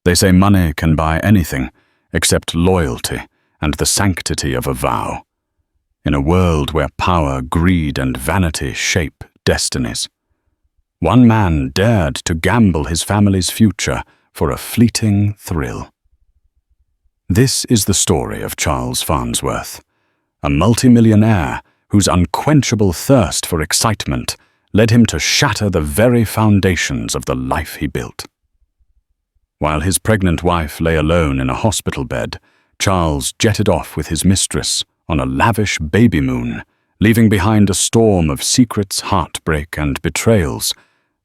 They say money can buy anything except loyalty and the sanctity of a vow. In a world where power, greed, and vanity shape destinies, one man dared to gamble his family's future for a fleeting thrill. This is the story of Charles Farnsworth, a multimillionaire whose unquenchable thirst for excitement led him to shatter the very foundations of the life he built. While his pregnant wife lay alone in a hospital bed, Charles jetted off with his mistress on a lavish Babymoon, leaving behind a storm of secrets, heartbreak, and betrayals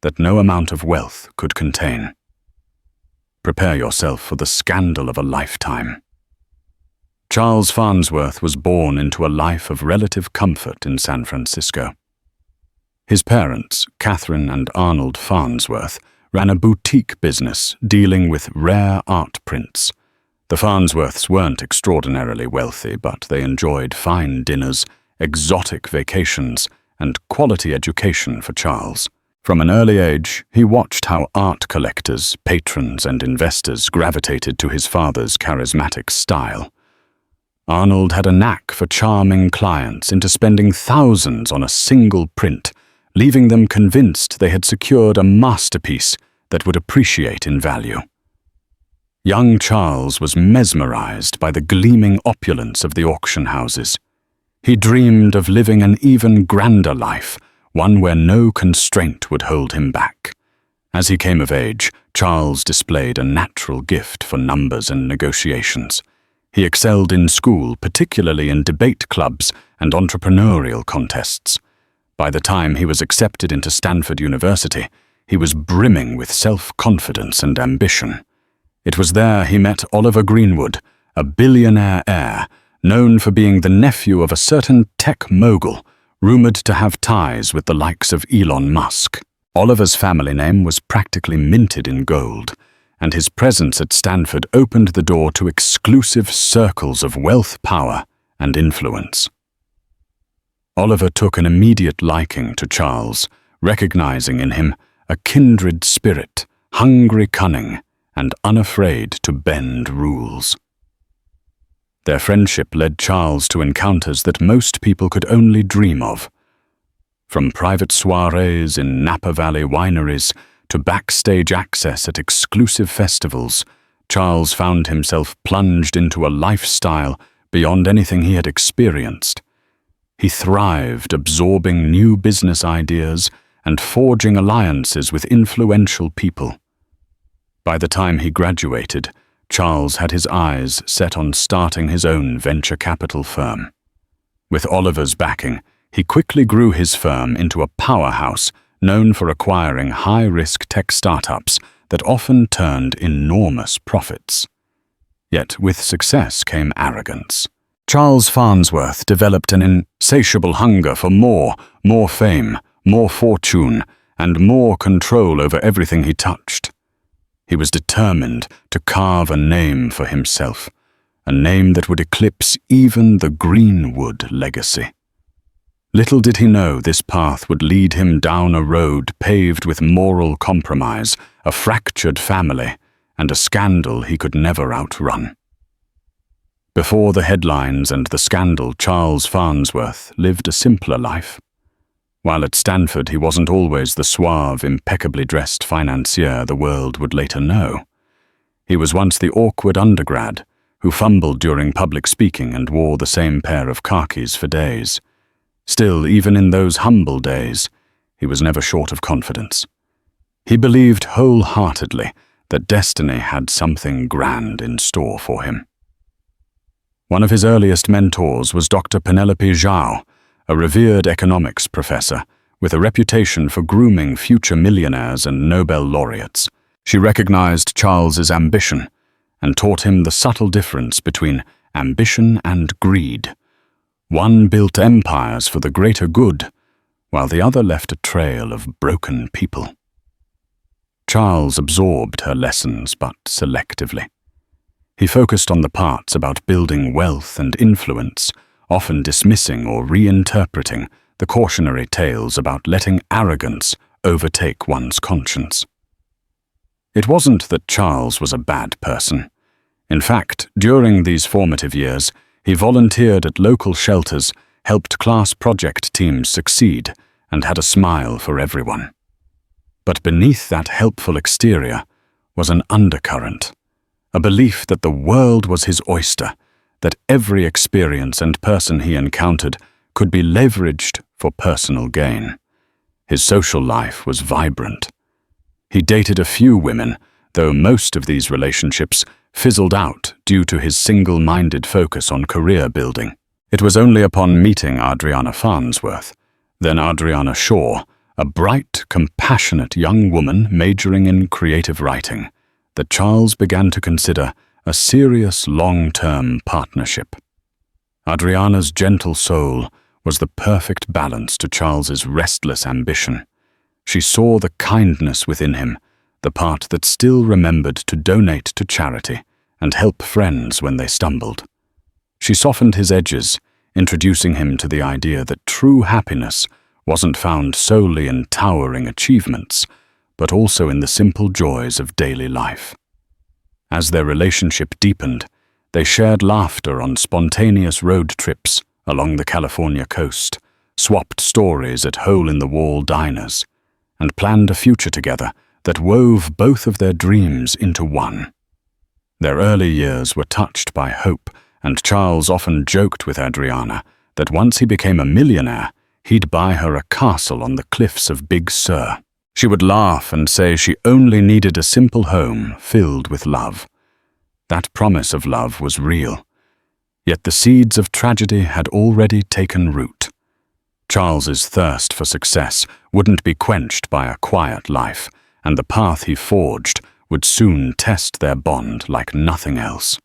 that no amount of wealth could contain. Prepare yourself for the scandal of a lifetime. Charles Farnsworth was born into a life of relative comfort in San Francisco. His parents, Catherine and Arnold Farnsworth, ran a boutique business dealing with rare art prints. The Farnsworths weren't extraordinarily wealthy, but they enjoyed fine dinners, exotic vacations, and quality education for Charles. From an early age, he watched how art collectors, patrons, and investors gravitated to his father's charismatic style. Arnold had a knack for charming clients into spending thousands on a single print, leaving them convinced they had secured a masterpiece that would appreciate in value. Young Charles was mesmerized by the gleaming opulence of the auction houses. He dreamed of living an even grander life, one where no constraint would hold him back. As he came of age, Charles displayed a natural gift for numbers and negotiations. He excelled in school, particularly in debate clubs and entrepreneurial contests. By the time he was accepted into Stanford University, he was brimming with self-confidence and ambition. It was there he met Oliver Greenwood, a billionaire heir, known for being the nephew of a certain tech mogul, rumored to have ties with the likes of Elon Musk. Oliver's family name was practically minted in gold, and his presence at Stanford opened the door to exclusive circles of wealth, power, and influence. Oliver took an immediate liking to Charles, recognizing in him a kindred spirit, hungry cunning, and unafraid to bend rules. Their friendship led Charles to encounters that most people could only dream of. From private soirees in Napa Valley wineries to backstage access at exclusive festivals, Charles found himself plunged into a lifestyle beyond anything he had experienced. He thrived absorbing new business ideas and forging alliances with influential people. By the time he graduated, Charles had his eyes set on starting his own venture capital firm. With Oliver's backing, he quickly grew his firm into a powerhouse known for acquiring high-risk tech startups that often turned enormous profits. Yet with success came arrogance. Charles Farnsworth developed an insatiable hunger for more fame, more fortune, and more control over everything he touched. He was determined to carve a name for himself, a name that would eclipse even the Greenwood legacy. Little did he know this path would lead him down a road paved with moral compromise, a fractured family, and a scandal he could never outrun. Before the headlines and the scandal, Charles Farnsworth lived a simpler life. While at Stanford, he wasn't always the suave, impeccably dressed financier the world would later know. He was once the awkward undergrad who fumbled during public speaking and wore the same pair of khakis for days. Still, even in those humble days, he was never short of confidence. He believed wholeheartedly that destiny had something grand in store for him. One of his earliest mentors was Dr. Penelope Zhao, a revered economics professor with a reputation for grooming future millionaires and Nobel laureates. She recognized Charles's ambition and taught him the subtle difference between ambition and greed. One built empires for the greater good, while the other left a trail of broken people. Charles absorbed her lessons, but selectively. He focused on the parts about building wealth and influence, often dismissing or reinterpreting the cautionary tales about letting arrogance overtake one's conscience. It wasn't that Charles was a bad person. In fact, during these formative years, he volunteered at local shelters, helped class project teams succeed, and had a smile for everyone. But beneath that helpful exterior was an undercurrent, a belief that the world was his oyster, that every experience and person he encountered could be leveraged for personal gain. His social life was vibrant. He dated a few women, though most of these relationships fizzled out due to his single-minded focus on career building. It was only upon meeting Adriana Farnsworth, then Adriana Shaw, a bright, compassionate young woman majoring in creative writing, that Charles began to consider a serious long-term partnership. Adriana's gentle soul was the perfect balance to Charles's restless ambition. She saw the kindness within him, the part that still remembered to donate to charity and help friends when they stumbled. She softened his edges, introducing him to the idea that true happiness wasn't found solely in towering achievements, but also in the simple joys of daily life. As their relationship deepened, they shared laughter on spontaneous road trips along the California coast, swapped stories at hole-in-the-wall diners, and planned a future together that wove both of their dreams into one. Their early years were touched by hope, and Charles often joked with Adriana that once he became a millionaire, he'd buy her a castle on the cliffs of Big Sur. She would laugh and say she only needed a simple home filled with love. That promise of love was real, yet the seeds of tragedy had already taken root. Charles's thirst for success wouldn't be quenched by a quiet life, and the path he forged would soon test their bond like nothing else.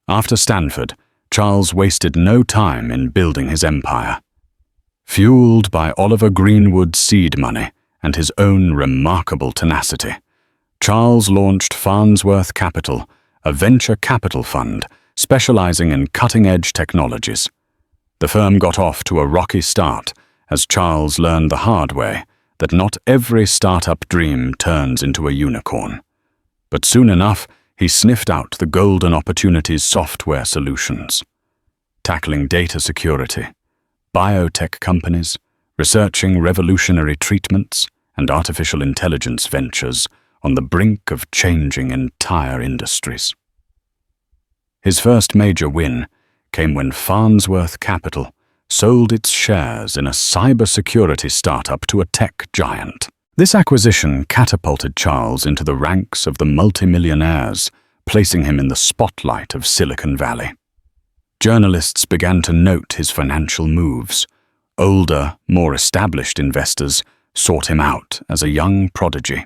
After Stanford, Charles wasted no time in building his empire. Fueled by Oliver Greenwood's seed money and his own remarkable tenacity, Charles launched Farnsworth Capital, a venture capital fund specializing in cutting-edge technologies. The firm got off to a rocky start as Charles learned the hard way that not every startup dream turns into a unicorn. But soon enough, he sniffed out the golden opportunities software solutions, tackling data security, biotech companies, researching revolutionary treatments, and artificial intelligence ventures on the brink of changing entire industries. His first major win came when Farnsworth Capital sold its shares in a cybersecurity startup to a tech giant. This acquisition catapulted Charles into the ranks of the multimillionaires, placing him in the spotlight of Silicon Valley. Journalists began to note his financial moves. Older, more established investors sought him out as a young prodigy.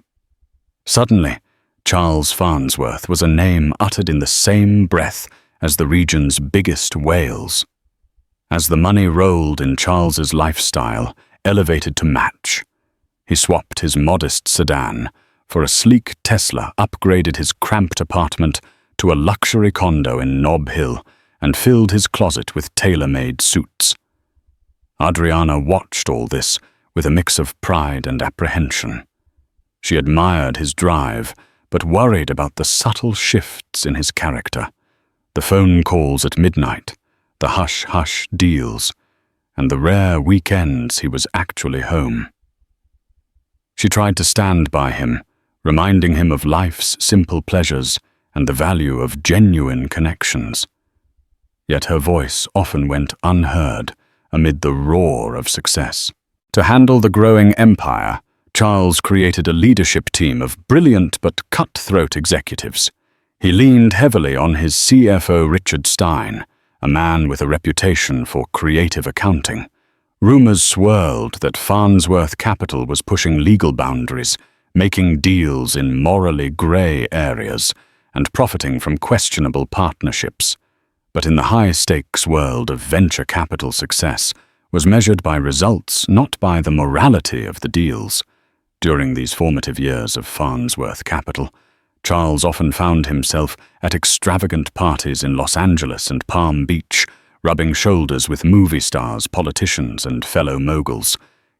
Suddenly, Charles Farnsworth was a name uttered in the same breath as the region's biggest whales. As the money rolled in Charles's lifestyle elevated to match, he swapped his modest sedan for a sleek Tesla, upgraded his cramped apartment to a luxury condo in Nob Hill, and filled his closet with tailor-made suits. Adriana watched all this with a mix of pride and apprehension. She admired his drive, but worried about the subtle shifts in his character, the phone calls at midnight, the hush-hush deals, and the rare weekends he was actually home. She tried to stand by him, reminding him of life's simple pleasures and the value of genuine connections. Yet her voice often went unheard amid the roar of success. To handle the growing empire, Charles created a leadership team of brilliant but cutthroat executives. He leaned heavily on his CFO Richard Stein, a man with a reputation for creative accounting. Rumors swirled that Farnsworth Capital was pushing legal boundaries, making deals in morally gray areas, and profiting from questionable partnerships. But in the high-stakes world of venture capital, success was measured by results, not by the morality of the deals. During these formative years of Farnsworth Capital, Charles often found himself at extravagant parties in Los Angeles and Palm Beach, rubbing shoulders with movie stars, politicians, and fellow moguls.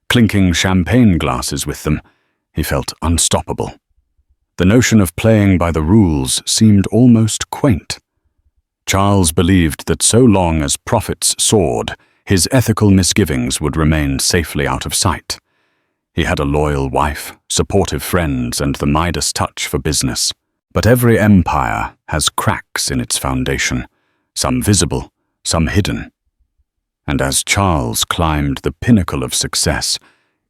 Clinking champagne glasses with them, he felt unstoppable. The notion of playing by the rules seemed almost quaint. Charles believed that so long as profits soared, his ethical misgivings would remain safely out of sight. He had a loyal wife, supportive friends, and the Midas touch for business. But every empire has cracks in its foundation, some visible, some hidden. And as Charles climbed the pinnacle of success,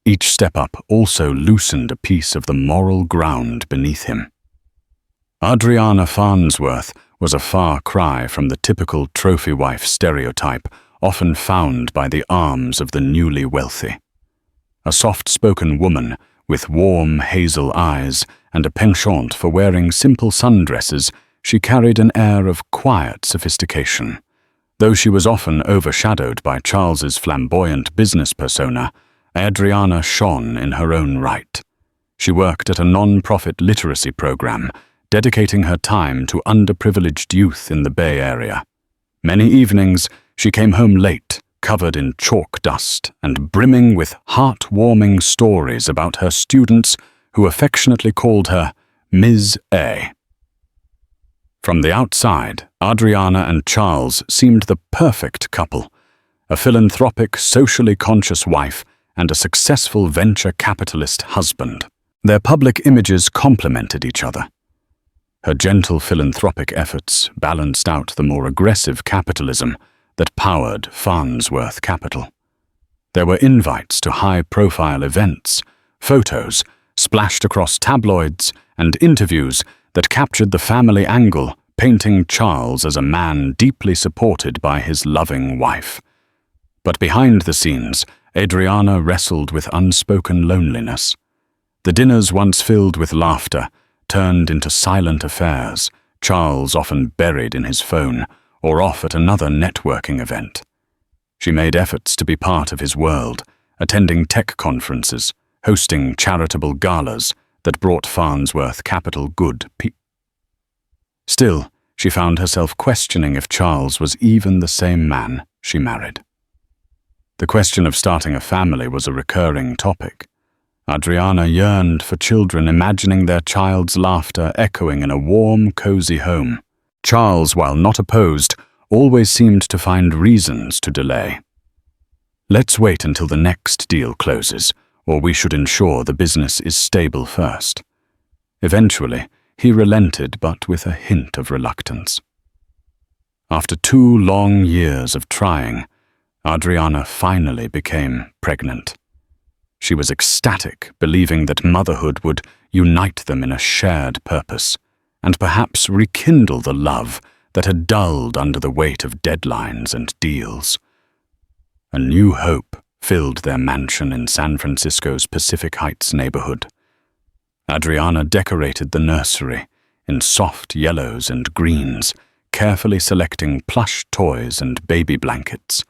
each step up also loosened a piece of the moral ground beneath him. Adriana Farnsworth was a far cry from the typical trophy wife stereotype often found by the arms of the newly wealthy. A soft-spoken woman with warm hazel eyes and a penchant for wearing simple sundresses, she carried an air of quiet sophistication. Though she was often overshadowed by Charles's flamboyant business persona, Adriana shone in her own right. She worked at a non-profit literacy program, dedicating her time to underprivileged youth in the Bay Area. Many evenings, she came home late, covered in chalk dust and brimming with heart-warming stories about her students who affectionately called her Ms. A. From the outside, Adriana and Charles seemed the perfect couple, a philanthropic, socially conscious wife and a successful venture capitalist husband. Their public images complemented each other. Her gentle philanthropic efforts balanced out the more aggressive capitalism that powered Farnsworth Capital. There were invites to high-profile events, photos splashed across tabloids, and interviews that captured the family angle, painting Charles as a man deeply supported by his loving wife. But behind the scenes, Adriana wrestled with unspoken loneliness. The dinners once filled with laughter turned into silent affairs, Charles often buried in his phone or off at another networking event. She made efforts to be part of his world, attending tech conferences, hosting charitable galas that brought Farnsworth Capital good Still, she found herself questioning if Charles was even the same man she married. The question of starting a family was a recurring topic. Adriana yearned for children, imagining their child's laughter echoing in a warm, cozy home. Charles, while not opposed, always seemed to find reasons to delay. "Let's wait until the next deal closes, or we should ensure the business is stable first." Eventually, he relented, but with a hint of reluctance. After 2 long years of trying, Adriana finally became pregnant. She was ecstatic, believing that motherhood would unite them in a shared purpose, and perhaps rekindle the love that had dulled under the weight of deadlines and deals. A new hope filled their mansion in San Francisco's Pacific Heights neighborhood. Adriana decorated the nursery in soft yellows and greens, carefully selecting plush toys and baby blankets.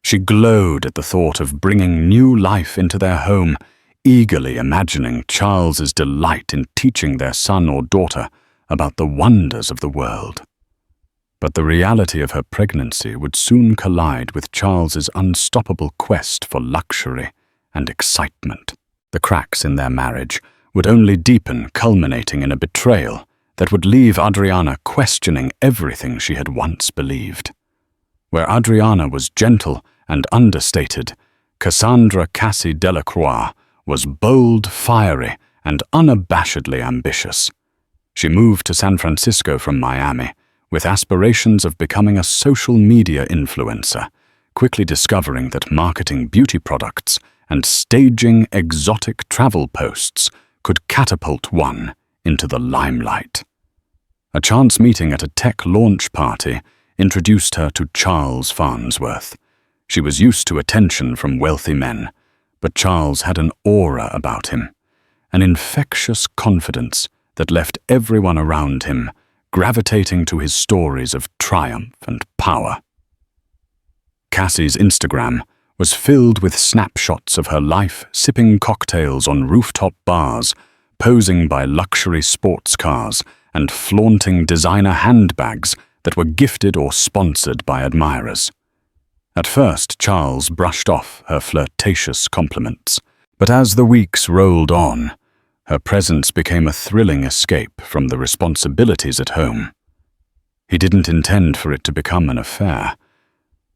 She glowed at the thought of bringing new life into their home, eagerly imagining Charles's delight in teaching their son or daughter about the wonders of the world. But the reality of her pregnancy would soon collide with Charles's unstoppable quest for luxury and excitement. The cracks in their marriage would only deepen, culminating in a betrayal that would leave Adriana questioning everything she had once believed. Where Adriana was gentle and understated, Cassandra Cassie Delacroix was bold, fiery, and unabashedly ambitious. She moved to San Francisco from Miami, with aspirations of becoming a social media influencer, quickly discovering that marketing beauty products and staging exotic travel posts could catapult one into the limelight. A chance meeting at a tech launch party introduced her to Charles Farnsworth. She was used to attention from wealthy men, but Charles had an aura about him, an infectious confidence that left everyone around him gravitating to his stories of triumph and power. Cassie's Instagram was filled with snapshots of her life sipping cocktails on rooftop bars, posing by luxury sports cars, and flaunting designer handbags that were gifted or sponsored by admirers. At first, Charles brushed off her flirtatious compliments, but as the weeks rolled on, Her presence became a thrilling escape from the responsibilities at home. He didn't intend for it to become an affair,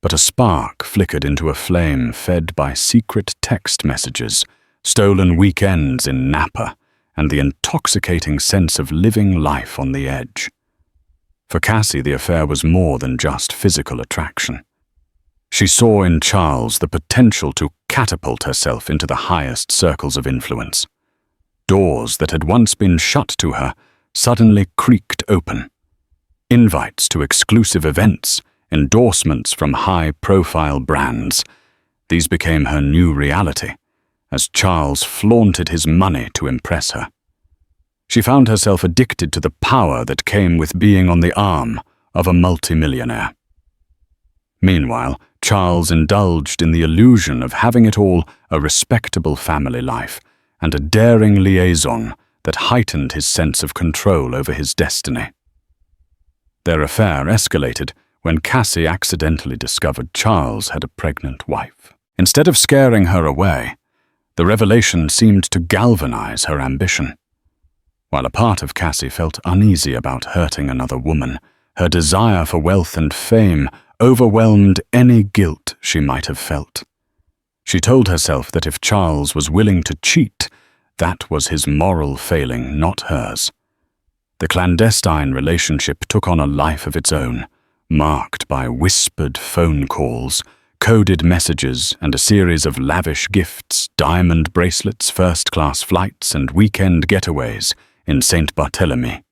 but a spark flickered into a flame fed by secret text messages, stolen weekends in Napa, and the intoxicating sense of living life on the edge. For Cassie, the affair was more than just physical attraction. She saw in Charles the potential to catapult herself into the highest circles of influence. Doors that had once been shut to her suddenly creaked open. Invites to exclusive events, endorsements from high-profile brands. These became her new reality, as Charles flaunted his money to impress her. She found herself addicted to the power that came with being on the arm of a multimillionaire. Meanwhile, Charles indulged in the illusion of having it all, a respectable family life, and a daring liaison that heightened his sense of control over his destiny. Their affair escalated when Cassie accidentally discovered Charles had a pregnant wife. Instead of scaring her away, the revelation seemed to galvanize her ambition. While a part of Cassie felt uneasy about hurting another woman, her desire for wealth and fame overwhelmed any guilt she might have felt. She told herself that if Charles was willing to cheat, that was his moral failing, not hers. The clandestine relationship took on a life of its own, marked by whispered phone calls, coded messages, and a series of lavish gifts, diamond bracelets, first-class flights, and weekend getaways in St. Barthélemy.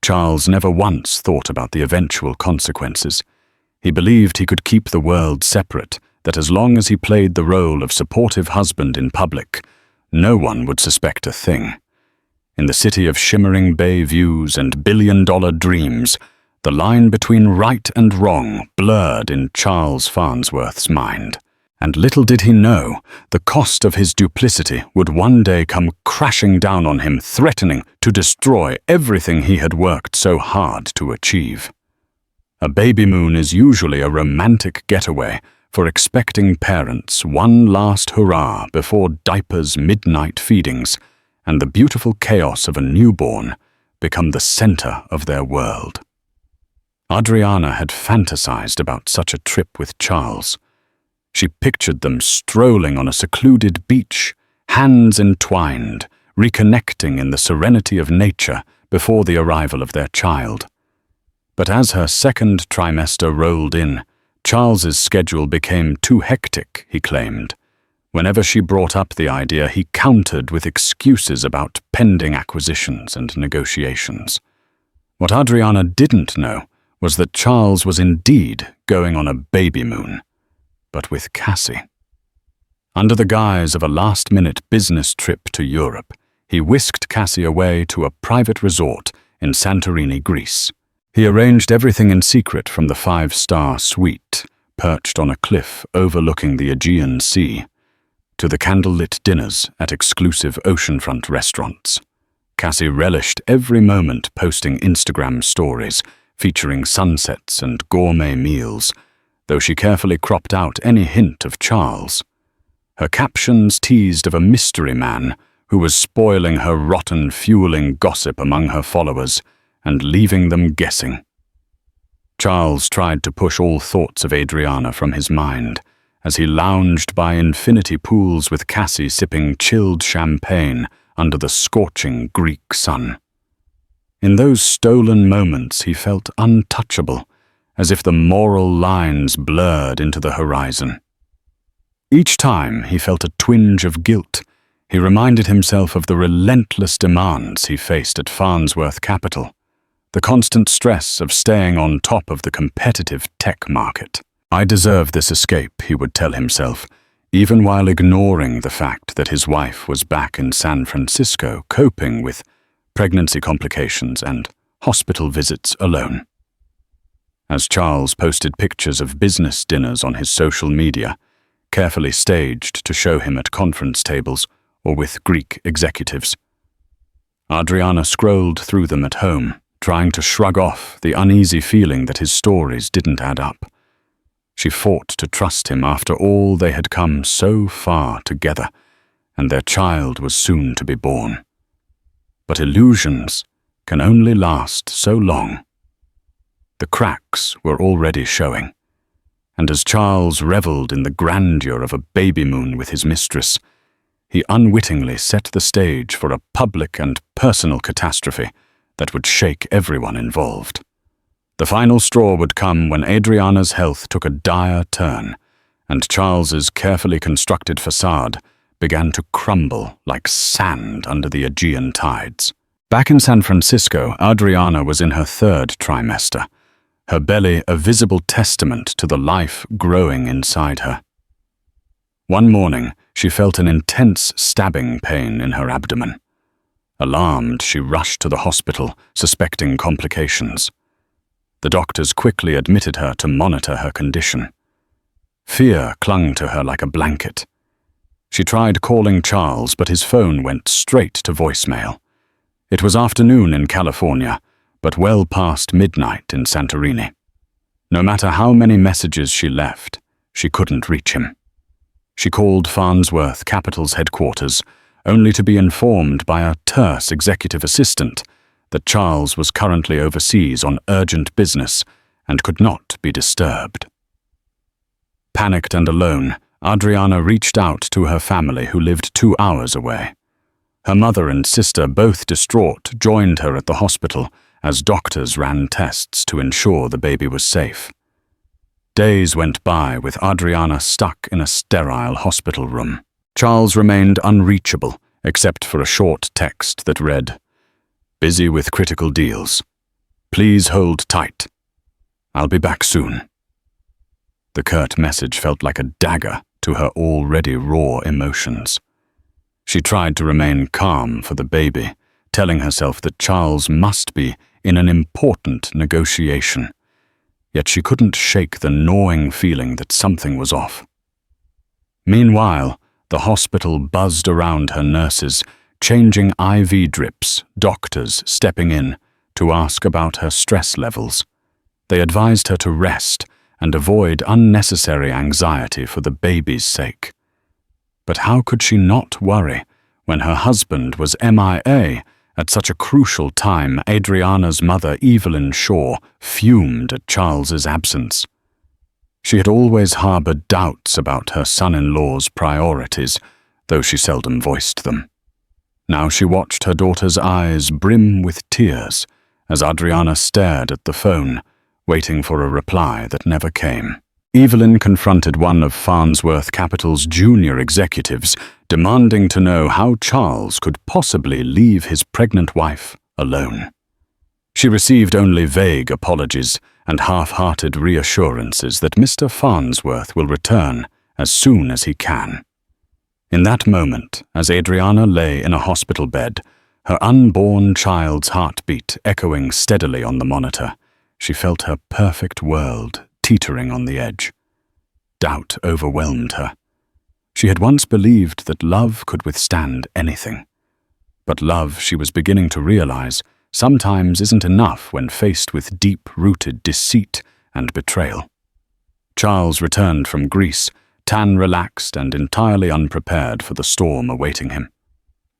Charles never once thought about the eventual consequences. He believed he could keep the world separate, that as long as he played the role of supportive husband in public, no one would suspect a thing. In the city of shimmering bay views and billion-dollar dreams, the line between right and wrong blurred in Charles Farnsworth's mind. And little did he know, the cost of his duplicity would one day come crashing down on him, threatening to destroy everything he had worked so hard to achieve. A babymoon is usually a romantic getaway for expecting parents, one last hurrah before diapers, midnight feedings, and the beautiful chaos of a newborn become the center of their world. Adriana had fantasized about such a trip with Charles. She pictured them strolling on a secluded beach, hands entwined, reconnecting in the serenity of nature before the arrival of their child. But as her second trimester rolled in, Charles's schedule became too hectic, he claimed. Whenever she brought up the idea, he countered with excuses about pending acquisitions and negotiations. What Adriana didn't know was that Charles was indeed going on a babymoon, but with Cassie. Under the guise of a last-minute business trip to Europe, he whisked Cassie away to a private resort in Santorini, Greece. He arranged everything in secret, from the 5-star suite, perched on a cliff overlooking the Aegean Sea, to the candlelit dinners at exclusive oceanfront restaurants. Cassie relished every moment, posting Instagram stories featuring sunsets and gourmet meals, though she carefully cropped out any hint of Charles. Her captions teased of a mystery man who was spoiling her rotten, fueling gossip among her followers and leaving them guessing. Charles tried to push all thoughts of Adriana from his mind as he lounged by infinity pools with Cassie sipping chilled champagne under the scorching Greek sun. In those stolen moments he felt untouchable, as if the moral lines blurred into the horizon. Each time he felt a twinge of guilt, he reminded himself of the relentless demands he faced at Farnsworth Capital, the constant stress of staying on top of the competitive tech market. I deserve this escape, he would tell himself, even while ignoring the fact that his wife was back in San Francisco coping with pregnancy complications and hospital visits alone. As Charles posted pictures of business dinners on his social media, carefully staged to show him at conference tables or with Greek executives, Adriana scrolled through them at home, trying to shrug off the uneasy feeling that his stories didn't add up. She fought to trust him after all they had come so far together, and their child was soon to be born. But illusions can only last so long. The cracks were already showing, and as Charles revelled in the grandeur of a Babymoon with his mistress, he unwittingly set the stage for a public and personal catastrophe that would shake everyone involved. The final straw would come when Adriana's health took a dire turn, and Charles's carefully constructed facade began to crumble like sand under the Aegean tides. Back in San Francisco, Adriana was in her 3rd trimester, her belly a visible testament to the life growing inside her. One morning, she felt an intense stabbing pain in her abdomen. Alarmed, she rushed to the hospital, suspecting complications. The doctors quickly admitted her to monitor her condition. Fear clung to her like a blanket. She tried calling Charles, but his phone went straight to voicemail. It was afternoon in California, but well past midnight in Santorini. No matter how many messages she left, she couldn't reach him. She called Farnsworth Capital's headquarters, only to be informed by a terse executive assistant that Charles was currently overseas on urgent business and could not be disturbed. Panicked and alone, Adriana reached out to her family who lived 2 hours away. Her mother and sister, both distraught, joined her at the hospital as doctors ran tests to ensure the baby was safe. Days went by with Adriana stuck in a sterile hospital room. Charles remained unreachable, except for a short text that read, "Busy with critical deals. Please hold tight. I'll be back soon." The curt message felt like a dagger to her already raw emotions. She tried to remain calm for the baby, telling herself that Charles must be in an important negotiation. Yet she couldn't shake the gnawing feeling that something was off. Meanwhile, the hospital buzzed around her nurses, changing IV drips, doctors stepping in to ask about her stress levels. They advised her to rest and avoid unnecessary anxiety for the baby's sake. But how could she not worry when her husband was MIA at such a crucial time? Adriana's mother, Evelyn Shaw, fumed at Charles's absence. She had always harbored doubts about her son-in-law's priorities, though she seldom voiced them. Now she watched her daughter's eyes brim with tears as Adriana stared at the phone, waiting for a reply that never came. Evelyn confronted one of Farnsworth Capital's junior executives, demanding to know how Charles could possibly leave his pregnant wife alone. She received only vague apologies and half-hearted reassurances that Mr. Farnsworth will return as soon as he can. In that moment, as Adriana lay in a hospital bed, her unborn child's heartbeat echoing steadily on the monitor, she felt her perfect world teetering on the edge. Doubt overwhelmed her. She had once believed that love could withstand anything. But love, she was beginning to realize, sometimes isn't enough when faced with deep-rooted deceit and betrayal. Charles returned from Greece, tan-relaxed and entirely unprepared for the storm awaiting him.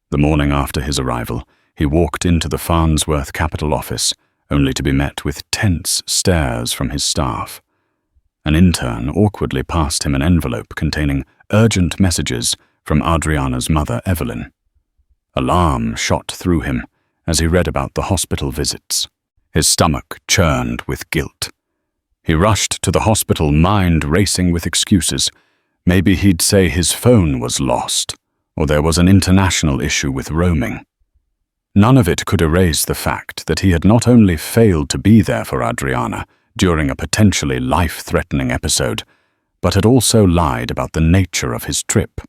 The morning after his arrival, he walked into the Farnsworth Capital office, only to be met with tense stares from his staff. An intern awkwardly passed him an envelope containing urgent messages from Adriana's mother, Evelyn. Alarm shot through him as he read about the hospital visits. His stomach churned with guilt. He rushed to the hospital, mind racing with excuses. Maybe he'd say his phone was lost, or there was an international issue with roaming. None of it could erase the fact that he had not only failed to be there for Adriana during a potentially life-threatening episode, but had also lied about the nature of his trip.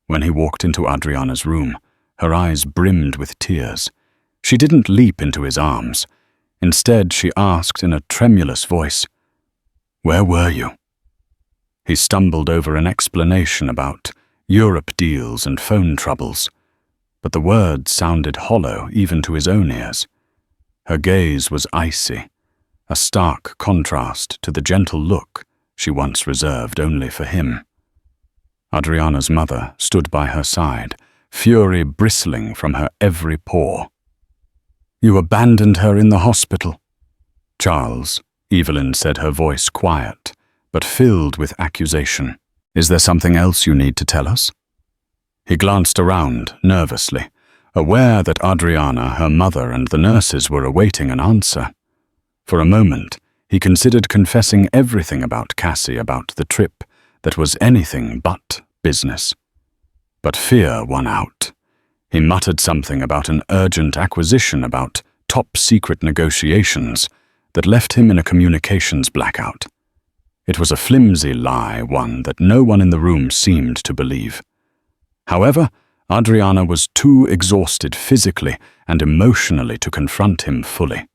When he walked into Adriana's room, her eyes brimmed with tears. She didn't leap into his arms. Instead, she asked in a tremulous voice, "Where were you?" He stumbled over an explanation about Europe deals and phone troubles, but the words sounded hollow even to his own ears. Her gaze was icy, a stark contrast to the gentle look she once reserved only for him. Adriana's mother stood by her side, fury bristling from her every pore. You abandoned her in the hospital. Charles, Evelyn said, her voice quiet, but filled with accusation. Is there something else you need to tell us? He glanced around, nervously, aware that Adriana, her mother, and the nurses were awaiting an answer. For a moment, he considered confessing everything about Cassie, about the trip, that was anything but business. But fear won out. He muttered something about an urgent acquisition, about top-secret negotiations, that left him in a communications blackout. It was a flimsy lie, one that no one in the room seemed to believe. However, Adriana was too exhausted physically and emotionally to confront him fully.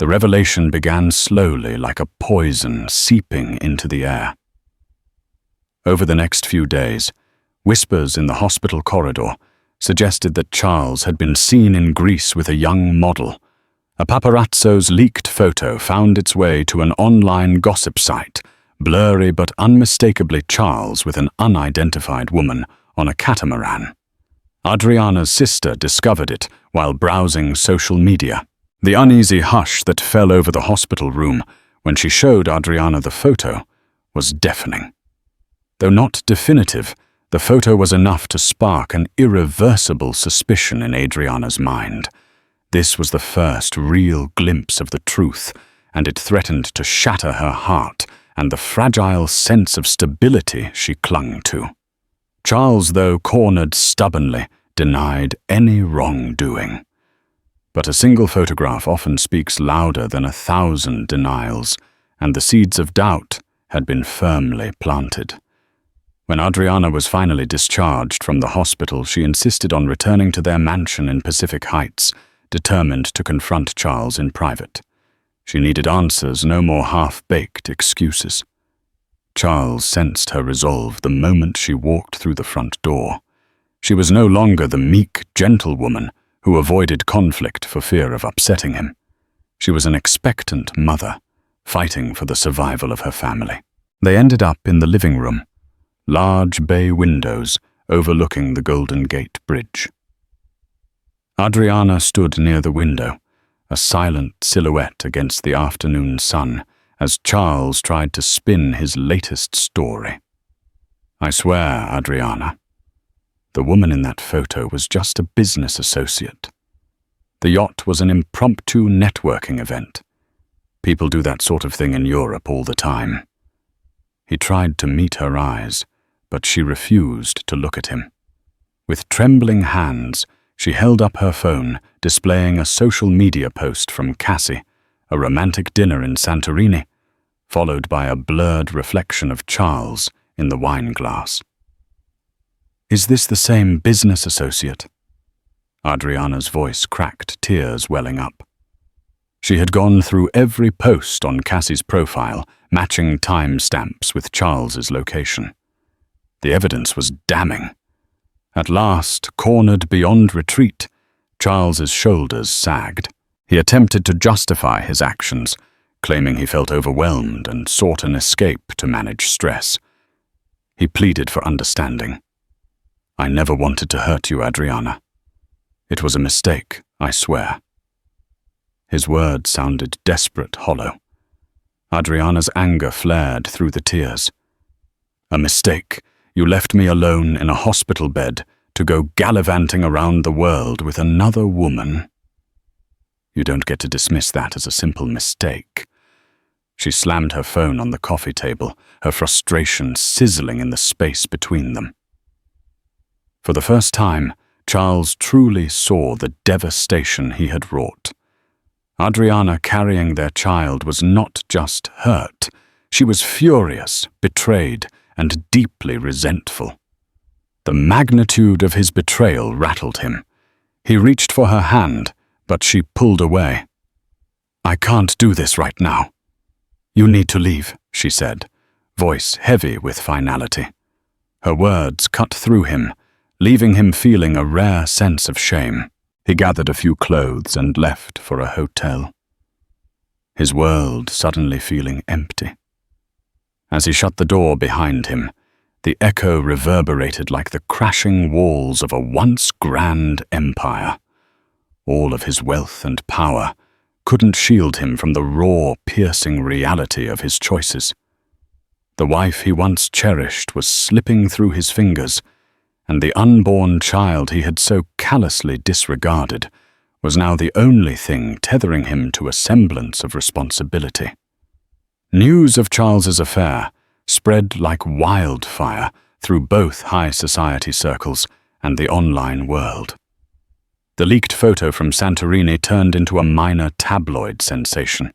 The revelation began slowly, like a poison seeping into the air. Over the next few days, whispers in the hospital corridor suggested that Charles had been seen in Greece with a young model. A paparazzo's leaked photo found its way to an online gossip site, blurry but unmistakably Charles with an unidentified woman on a catamaran. Adriana's sister discovered it while browsing social media. The uneasy hush that fell over the hospital room when she showed Adriana the photo was deafening. Though not definitive, the photo was enough to spark an irreversible suspicion in Adriana's mind. This was the first real glimpse of the truth, and it threatened to shatter her heart and the fragile sense of stability she clung to. Charles, though cornered stubbornly, denied any wrongdoing. But a single photograph often speaks louder than 1,000 denials, and the seeds of doubt had been firmly planted. When Adriana was finally discharged from the hospital, she insisted on returning to their mansion in Pacific Heights, determined to confront Charles in private. She needed answers, no more half-baked excuses. Charles sensed her resolve the moment she walked through the front door. She was no longer the meek, gentle woman who avoided conflict for fear of upsetting him. She was an expectant mother, fighting for the survival of her family. They ended up in the living room, large bay windows overlooking the Golden Gate Bridge. Adriana stood near the window, a silent silhouette against the afternoon sun, as Charles tried to spin his latest story. I swear, Adriana, the woman in that photo was just a business associate. The yacht was an impromptu networking event. People do that sort of thing in Europe all the time. He tried to meet her eyes, but she refused to look at him. With trembling hands, she held up her phone, displaying a social media post from Cassie, a romantic dinner in Santorini, followed by a blurred reflection of Charles in the wine glass. Is this the same business associate? Adriana's voice cracked, tears welling up. She had gone through every post on Cassie's profile, matching timestamps with Charles's location. The evidence was damning. At last, cornered beyond retreat, Charles's shoulders sagged. He attempted to justify his actions, claiming he felt overwhelmed and sought an escape to manage stress. He pleaded for understanding. I never wanted to hurt you, Adriana. It was a mistake, I swear. His words sounded desperate, hollow. Adriana's anger flared through the tears. A mistake. You left me alone in a hospital bed to go gallivanting around the world with another woman. You don't get to dismiss that as a simple mistake. She slammed her phone on the coffee table, her frustration sizzling in the space between them. For the first time, Charles truly saw the devastation he had wrought. Adriana carrying their child was not just hurt. She was furious, betrayed, and deeply resentful. The magnitude of his betrayal rattled him. He reached for her hand, but she pulled away. I can't do this right now. You need to leave, she said, voice heavy with finality. Her words cut through him, leaving him feeling a rare sense of shame. He gathered a few clothes and left for a hotel. His world suddenly feeling empty. As he shut the door behind him, the echo reverberated like the crashing walls of a once grand empire. all of his wealth and power, couldn't shield him from the raw, piercing reality of his choices. The wife he once cherished was slipping through his fingers, and the unborn child he had so callously disregarded was now the only thing tethering him to a semblance of responsibility. News of Charles's affair spread like wildfire through both high society circles and the online world. The leaked photo from Santorini turned into a minor tabloid sensation.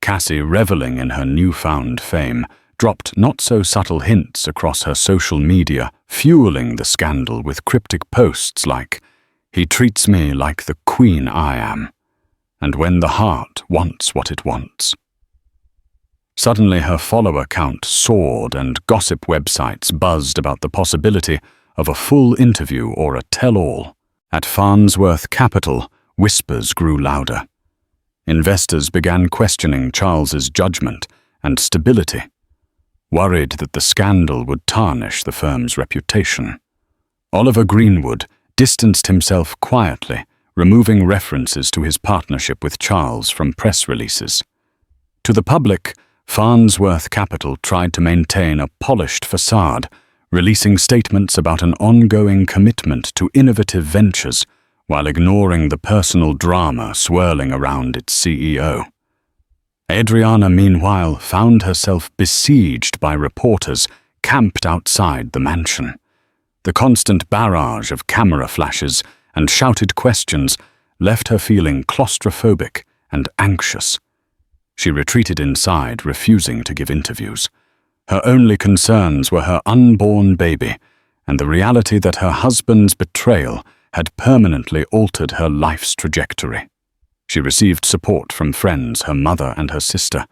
Cassie, reveling in her newfound fame, dropped not-so-subtle hints across her social media, fueling the scandal with cryptic posts like, "He treats me like the queen I am," and "When the heart wants what it wants." Suddenly her follower count soared and gossip websites buzzed about the possibility of a full interview or a tell-all. At Farnsworth Capital, whispers grew louder. Investors began questioning Charles's judgment and stability, worried that the scandal would tarnish the firm's reputation. Oliver Greenwood distanced himself quietly, removing references to his partnership with Charles from press releases. To the public, Farnsworth Capital tried to maintain a polished facade, releasing statements about an ongoing commitment to innovative ventures while ignoring the personal drama swirling around its CEO. Adriana, meanwhile, found herself besieged by reporters camped outside the mansion. The constant barrage of camera flashes and shouted questions left her feeling claustrophobic and anxious. She retreated inside, refusing to give interviews. Her only concerns were her unborn baby and the reality that her husband's betrayal had permanently altered her life's trajectory. She received support from friends, her mother and her sister,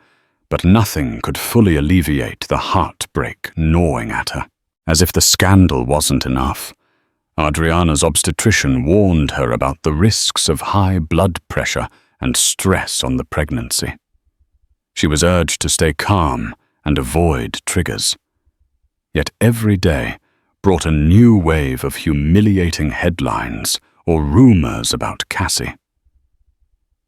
but nothing could fully alleviate the heartbreak gnawing at her. As if the scandal wasn't enough, Adriana's obstetrician warned her about the risks of high blood pressure and stress on the pregnancy. She was urged to stay calm and avoid triggers. Yet every day brought a new wave of humiliating headlines or rumors about Cassie.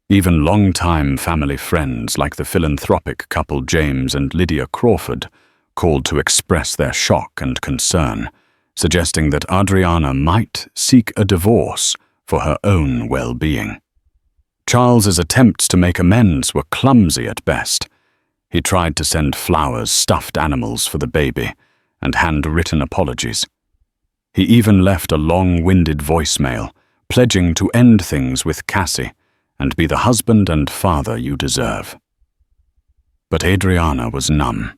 Even long-time family friends like the philanthropic couple James and Lydia Crawford called to express their shock and concern, suggesting that Adriana might seek a divorce for her own well-being. Charles's attempts to make amends were clumsy at best. He tried to send flowers, stuffed animals for the baby, and handwritten apologies. He even left a long-winded voicemail, pledging to end things with Cassie and be the husband and father you deserve. But Adriana was numb.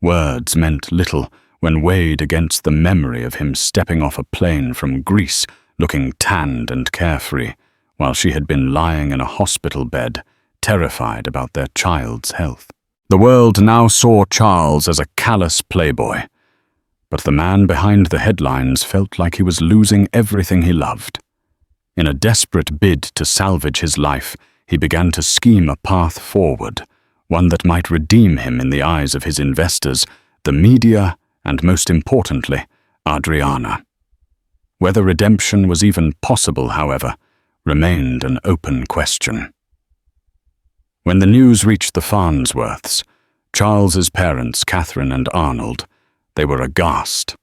Words meant little when weighed against the memory of him stepping off a plane from Greece, looking tanned and carefree, while she had been lying in a hospital bed, terrified about their child's health. The world now saw Charles as a callous playboy, but the man behind the headlines felt like he was losing everything he loved. In a desperate bid to salvage his life, he began to scheme a path forward, one that might redeem him in the eyes of his investors, the media, and most importantly, Adriana. Whether redemption was even possible, however, remained an open question. When the news reached the Farnsworths, Charles's parents, Catherine and Arnold, they were aghast.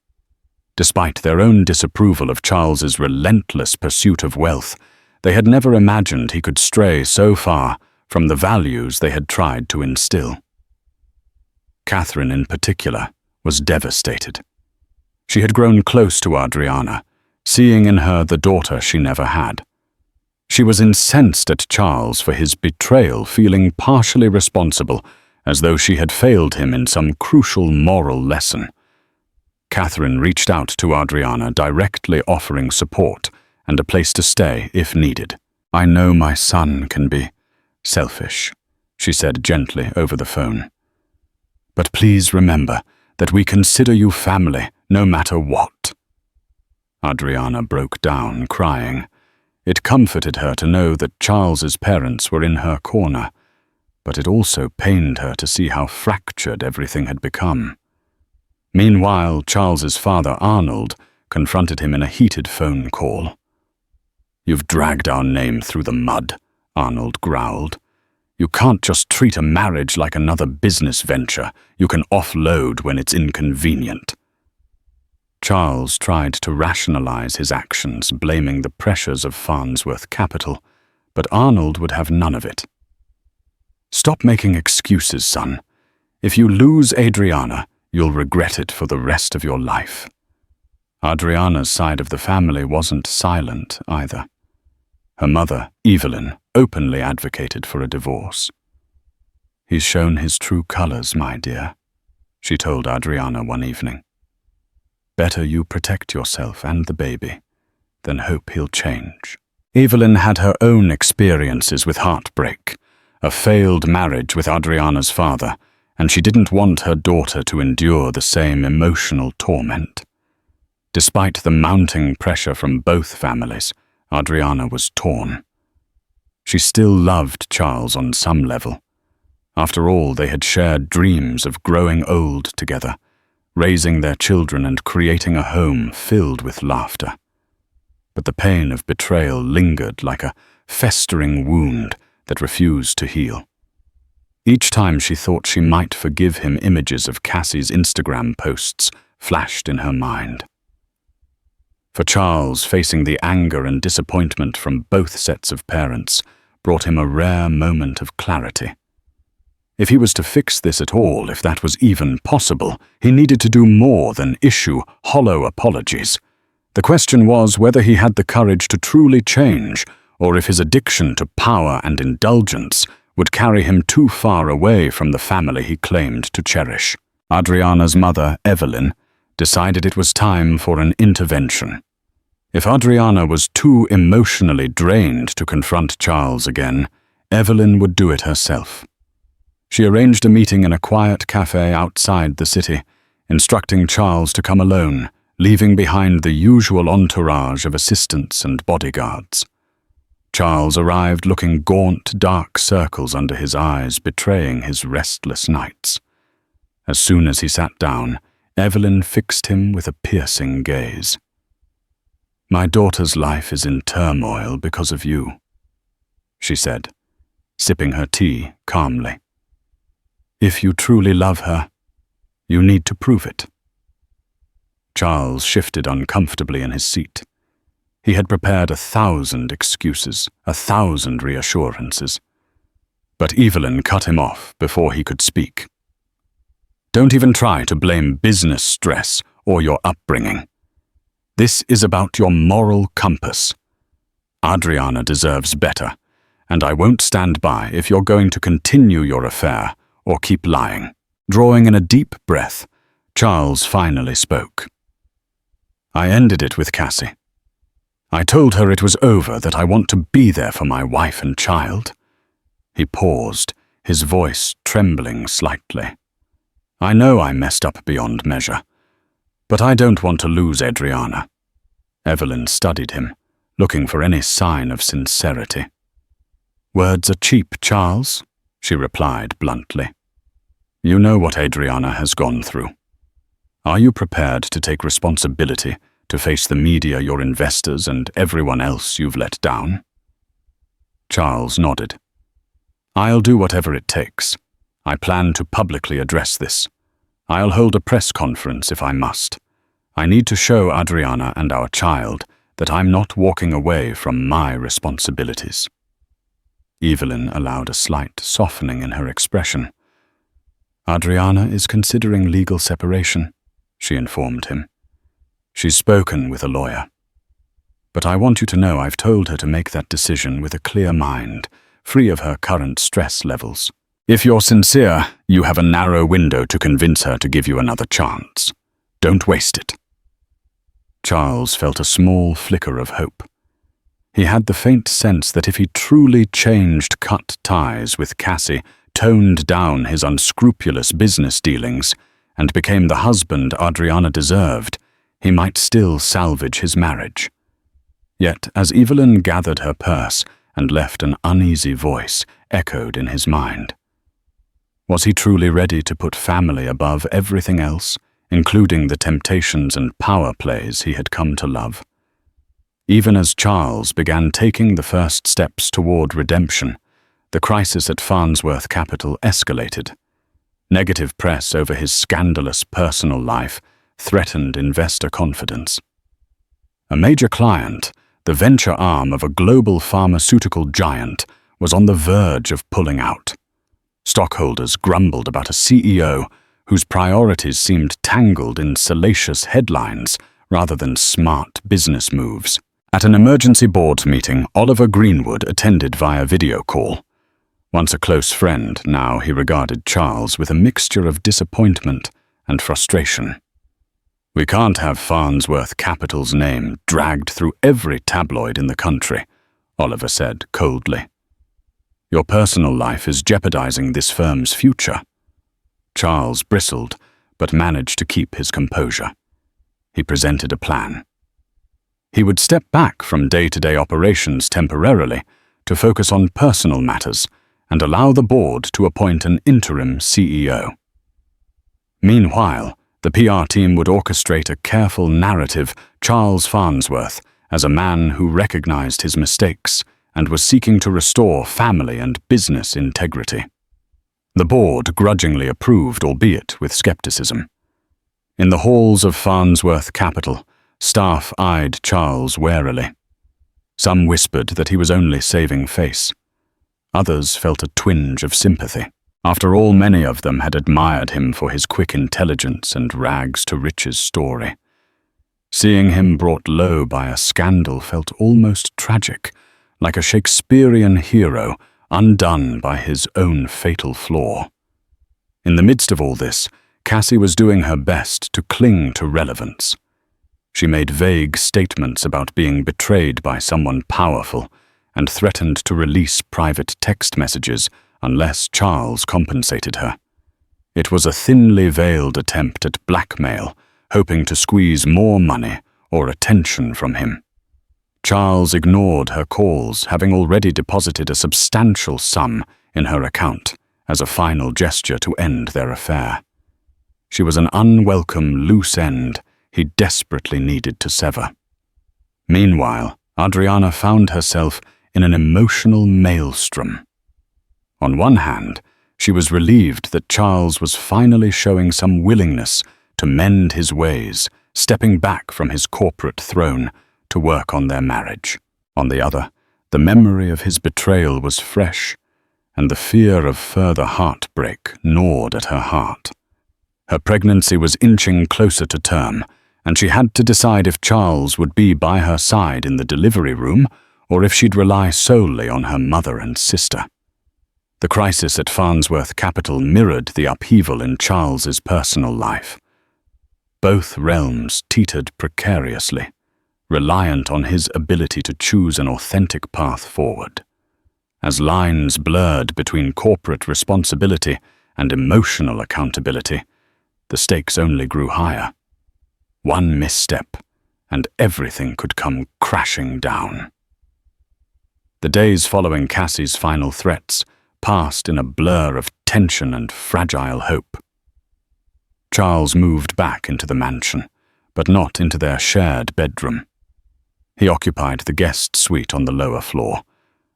Despite their own disapproval of Charles's relentless pursuit of wealth, they had never imagined he could stray so far from the values they had tried to instill. Catherine, in particular, was devastated. She had grown close to Adriana, seeing in her the daughter she never had. She was incensed at Charles for his betrayal, feeling partially responsible, as though she had failed him in some crucial moral lesson. Catherine reached out to Adriana, directly offering support and a place to stay if needed. "I know my son can be selfish," she said gently over the phone. "But please remember that we consider you family no matter what." Adriana broke down, crying. It comforted her to know that Charles's parents were in her corner, but it also pained her to see how fractured everything had become. Meanwhile, Charles's father, Arnold, confronted him in a heated phone call. You've dragged our name through the mud, Arnold growled. You can't just treat a marriage like another business venture you can offload when it's inconvenient. Charles tried to rationalize his actions, blaming the pressures of Farnsworth Capital, but Arnold would have none of it. Stop making excuses, son. If you lose Adriana, you'll regret it for the rest of your life. Adriana's side of the family wasn't silent either. Her mother, Evelyn, openly advocated for a divorce. He's shown his true colors, my dear, she told Adriana one evening. Better you protect yourself and the baby than hope he'll change. Evelyn had her own experiences with heartbreak, a failed marriage with Adriana's father, and she didn't want her daughter to endure the same emotional torment. Despite the mounting pressure from both families, Adriana was torn. She still loved Charles on some level. After all, they had shared dreams of growing old together, raising their children and creating a home filled with laughter. But the pain of betrayal lingered like a festering wound that refused to heal. Each time she thought she might forgive him, images of Cassie's Instagram posts flashed in her mind. For Charles, facing the anger and disappointment from both sets of parents brought him a rare moment of clarity. If he was to fix this at all, if that was even possible, he needed to do more than issue hollow apologies. The question was whether he had the courage to truly change, or if his addiction to power and indulgence would carry him too far away from the family he claimed to cherish. Adriana's mother, Evelyn, decided it was time for an intervention. If Adriana was too emotionally drained to confront Charles again, Evelyn would do it herself. She arranged a meeting in a quiet cafe outside the city, instructing Charles to come alone, leaving behind the usual entourage of assistants and bodyguards. Charles arrived looking gaunt, dark circles under his eyes, betraying his restless nights. As soon as he sat down, Evelyn fixed him with a piercing gaze. "My daughter's life is in turmoil because of you," she said, sipping her tea calmly. "If you truly love her, you need to prove it." Charles shifted uncomfortably in his seat. He had prepared 1,000 excuses, 1,000 reassurances. But Evelyn cut him off before he could speak. "Don't even try to blame business stress or your upbringing. This is about your moral compass. Adriana deserves better, and I won't stand by if you're going to continue your affair or keep lying." Drawing in a deep breath, Charles finally spoke. "I ended it with Cassie. I told her it was over, that I want to be there for my wife and child." He paused, his voice trembling slightly. "I know I messed up beyond measure, but I don't want to lose Adriana." Evelyn studied him, looking for any sign of sincerity. "Words are cheap, Charles," she replied bluntly. "You know what Adriana has gone through. Are you prepared to take responsibility, to face the media, your investors, and everyone else you've let down?" Charles nodded. "I'll do whatever it takes. I plan to publicly address this. I'll hold a press conference if I must. I need to show Adriana and our child that I'm not walking away from my responsibilities." Evelyn allowed a slight softening in her expression. "Adriana is considering legal separation," she informed him. "She's spoken with a lawyer. But I want you to know I've told her to make that decision with a clear mind, free of her current stress levels. If you're sincere, you have a narrow window to convince her to give you another chance. Don't waste it." Charles felt a small flicker of hope. He had the faint sense that if he truly changed, cut ties with Cassie, toned down his unscrupulous business dealings, and became the husband Adriana deserved, he might still salvage his marriage. Yet, as Evelyn gathered her purse and left, an uneasy voice echoed in his mind. Was he truly ready to put family above everything else, including the temptations and power plays he had come to love? Even as Charles began taking the first steps toward redemption, the crisis at Farnsworth Capital escalated. Negative press over his scandalous personal life threatened investor confidence. A major client, the venture arm of a global pharmaceutical giant, was on the verge of pulling out. Stockholders grumbled about a CEO whose priorities seemed tangled in salacious headlines rather than smart business moves. At an emergency board meeting, Oliver Greenwood attended via video call. Once a close friend, now he regarded Charles with a mixture of disappointment and frustration. "We can't have Farnsworth Capital's name dragged through every tabloid in the country," Oliver said coldly. "Your personal life is jeopardizing this firm's future." Charles bristled, but managed to keep his composure. He presented a plan. He would step back from day-to-day operations temporarily to focus on personal matters and allow the board to appoint an interim CEO. Meanwhile, the PR team would orchestrate a careful narrative Charles Farnsworth as a man who recognized his mistakes and was seeking to restore family and business integrity. The board grudgingly approved, albeit with skepticism. In the halls of Farnsworth Capital, staff eyed Charles warily. Some whispered that he was only saving face. Others felt a twinge of sympathy. After all, many of them had admired him for his quick intelligence and rags-to-riches story. Seeing him brought low by a scandal felt almost tragic, like a Shakespearean hero undone by his own fatal flaw. In the midst of all this, Cassie was doing her best to cling to relevance. She made vague statements about being betrayed by someone powerful and threatened to release private text messages unless Charles compensated her. It was a thinly veiled attempt at blackmail, hoping to squeeze more money or attention from him. Charles ignored her calls, having already deposited a substantial sum in her account as a final gesture to end their affair. She was an unwelcome loose end he desperately needed to sever. Meanwhile, Adriana found herself in an emotional maelstrom. On one hand, she was relieved that Charles was finally showing some willingness to mend his ways, stepping back from his corporate throne to work on their marriage. On the other, the memory of his betrayal was fresh, and the fear of further heartbreak gnawed at her heart. Her pregnancy was inching closer to term, and she had to decide if Charles would be by her side in the delivery room or if she'd rely solely on her mother and sister. The crisis at Farnsworth Capital mirrored the upheaval in Charles's personal life. Both realms teetered precariously, reliant on his ability to choose an authentic path forward. As lines blurred between corporate responsibility and emotional accountability, the stakes only grew higher. One misstep, and everything could come crashing down. The days following Cassie's final threats passed in a blur of tension and fragile hope. Charles moved back into the mansion, but not into their shared bedroom. He occupied the guest suite on the lower floor,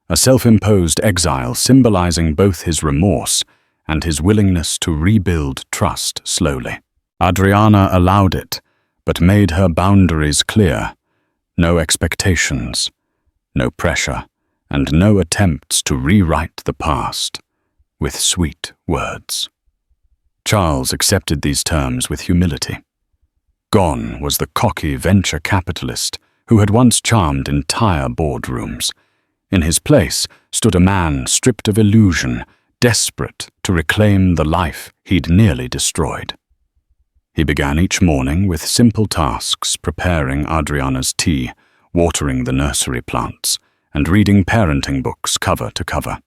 a self-imposed exile symbolizing both his remorse and his willingness to rebuild trust slowly. Adriana allowed it, but made her boundaries clear. No expectations, no pressure, and no attempts to rewrite the past with sweet words. Charles accepted these terms with humility. Gone was the cocky venture capitalist who had once charmed entire boardrooms. In his place stood a man stripped of illusion, desperate to reclaim the life he'd nearly destroyed. He began each morning with simple tasks, preparing Adriana's tea, watering the nursery plants, and reading parenting books cover to cover.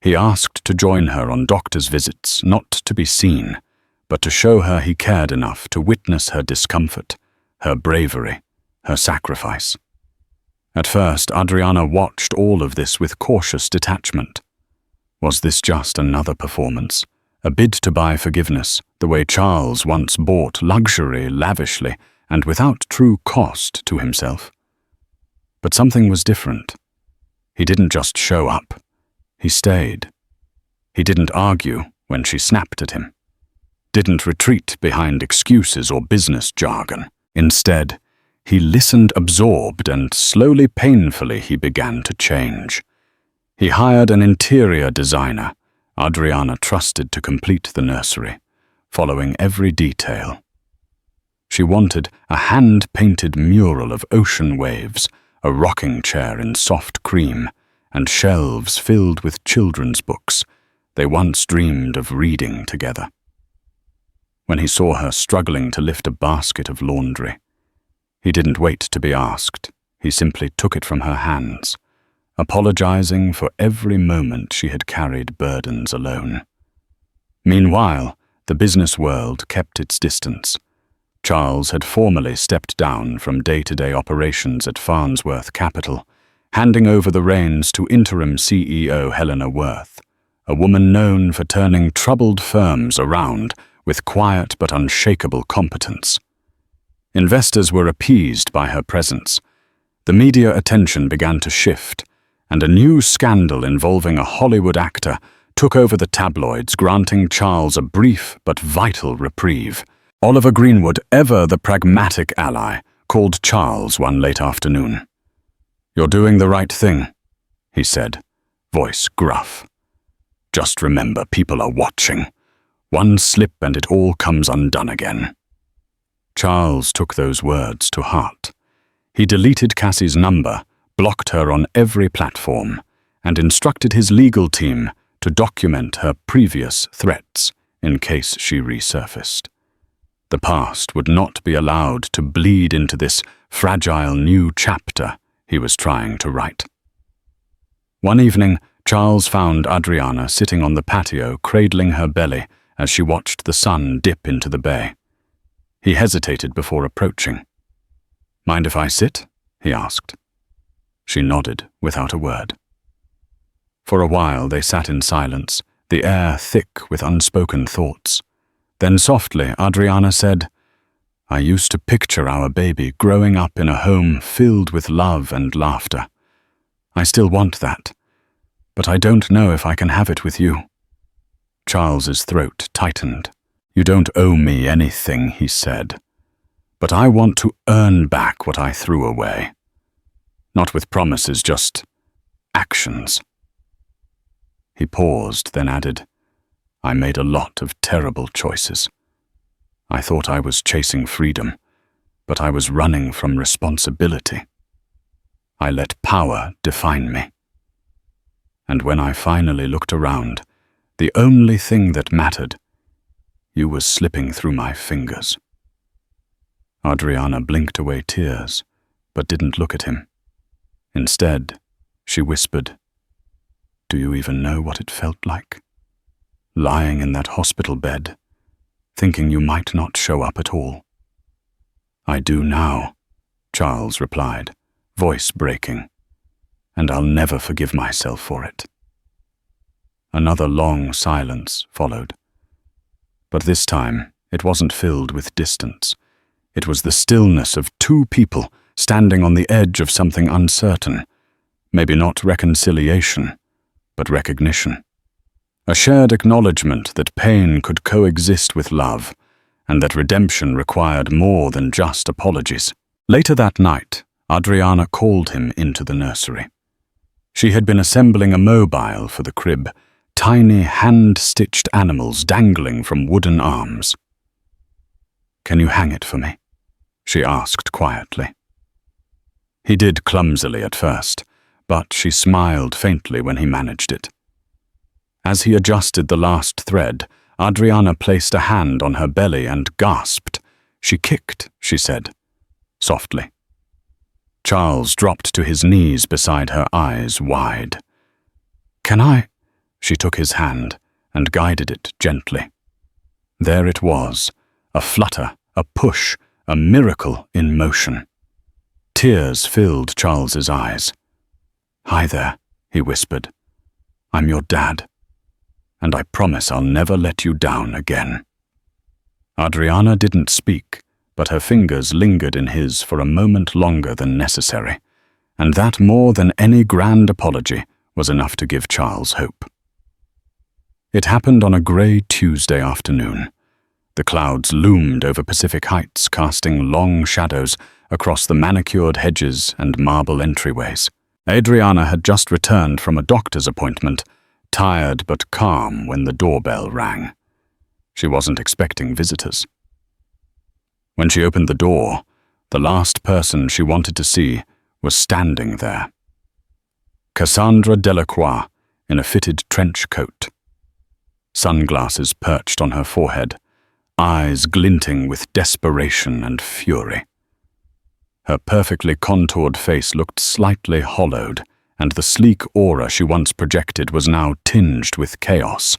He asked to join her on doctor's visits, not to be seen, but to show her he cared enough to witness her discomfort, her bravery, her sacrifice. At first, Adriana watched all of this with cautious detachment. Was this just another performance, a bid to buy forgiveness, the way Charles once bought luxury lavishly and without true cost to himself? But something was different. He didn't just show up. He stayed. He didn't argue when she snapped at him. Didn't retreat behind excuses or business jargon. Instead, he listened absorbed, and slowly, painfully, he began to change. He hired an interior designer Adriana trusted to complete the nursery, following every detail. She wanted a hand-painted mural of ocean waves, a rocking chair in soft cream, and shelves filled with children's books they once dreamed of reading together. When he saw her struggling to lift a basket of laundry, he didn't wait to be asked. He simply took it from her hands, apologizing for every moment she had carried burdens alone. Meanwhile, the business world kept its distance. Charles had formally stepped down from day-to-day operations at Farnsworth Capital, handing over the reins to interim CEO Helena Worth, a woman known for turning troubled firms around with quiet but unshakable competence. Investors were appeased by her presence. The media attention began to shift, and a new scandal involving a Hollywood actor took over the tabloids, granting Charles a brief but vital reprieve. Oliver Greenwood, ever the pragmatic ally, called Charles one late afternoon. "You're doing the right thing," he said, voice gruff. "Just remember, people are watching. One slip and it all comes undone again." Charles took those words to heart. He deleted Cassie's number, blocked her on every platform, and instructed his legal team to document her previous threats in case she resurfaced. The past would not be allowed to bleed into this fragile new chapter he was trying to write. One evening, Charles found Adriana sitting on the patio, cradling her belly as she watched the sun dip into the bay. He hesitated before approaching. "Mind if I sit?" he asked. She nodded without a word. For a while they sat in silence, the air thick with unspoken thoughts. Then softly, Adriana said, "I used to picture our baby growing up in a home filled with love and laughter. I still want that, but I don't know if I can have it with you." Charles's throat tightened. "You don't owe me anything," he said, "but I want to earn back what I threw away. Not with promises, just actions." He paused, then added, "I made a lot of terrible choices. I thought I was chasing freedom, but I was running from responsibility. I let power define me. And when I finally looked around, the only thing that mattered, you was slipping through my fingers." Adriana blinked away tears, but didn't look at him. Instead, she whispered, "Do you even know what it felt like? Lying in that hospital bed, thinking you might not show up at all." "I do now," Charles replied, voice breaking, "and I'll never forgive myself for it." Another long silence followed. But this time, it wasn't filled with distance. It was the stillness of two people standing on the edge of something uncertain, maybe not reconciliation, but recognition. A shared acknowledgement that pain could coexist with love, and that redemption required more than just apologies. Later that night, Adriana called him into the nursery. She had been assembling a mobile for the crib, tiny hand-stitched animals dangling from wooden arms. "Can you hang it for me?" she asked quietly. He did clumsily at first, but she smiled faintly when he managed it. As he adjusted the last thread, Adriana placed a hand on her belly and gasped. "She kicked," she said, softly. Charles dropped to his knees beside her, eyes wide. "Can I?" She took his hand and guided it gently. There it was, a flutter, a push, a miracle in motion. Tears filled Charles's eyes. "Hi there," he whispered. "I'm your dad, and I promise I'll never let you down again." Adriana didn't speak, but her fingers lingered in his for a moment longer than necessary, and that more than any grand apology was enough to give Charles hope. It happened on a grey Tuesday afternoon. The clouds loomed over Pacific Heights, casting long shadows across the manicured hedges and marble entryways. Adriana had just returned from a doctor's appointment, tired but calm when the doorbell rang. She wasn't expecting visitors. When she opened the door, the last person she wanted to see was standing there. Cassandra Delacroix in a fitted trench coat. Sunglasses perched on her forehead, eyes glinting with desperation and fury. Her perfectly contoured face looked slightly hollowed, and the sleek aura she once projected was now tinged with chaos.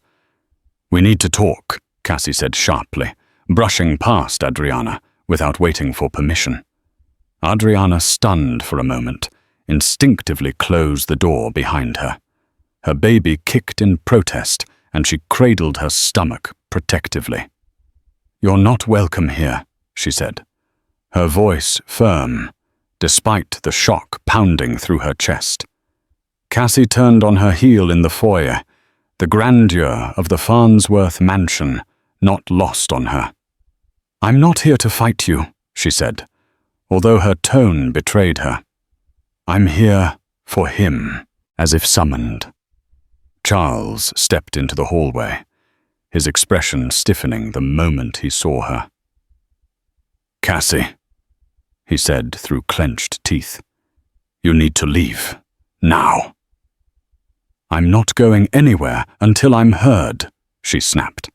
"We need to talk," Cassie said sharply, brushing past Adriana without waiting for permission. Adriana, stunned for a moment, instinctively closed the door behind her. Her baby kicked in protest, and she cradled her stomach protectively. "You're not welcome here," she said, her voice firm, despite the shock pounding through her chest. Cassie turned on her heel in the foyer, the grandeur of the Farnsworth mansion not lost on her. "I'm not here to fight you," she said, although her tone betrayed her. "I'm here for him," as if summoned. Charles stepped into the hallway, his expression stiffening the moment he saw her. "Cassie," he said through clenched teeth, "you need to leave, now." "I'm not going anywhere until I'm heard," she snapped.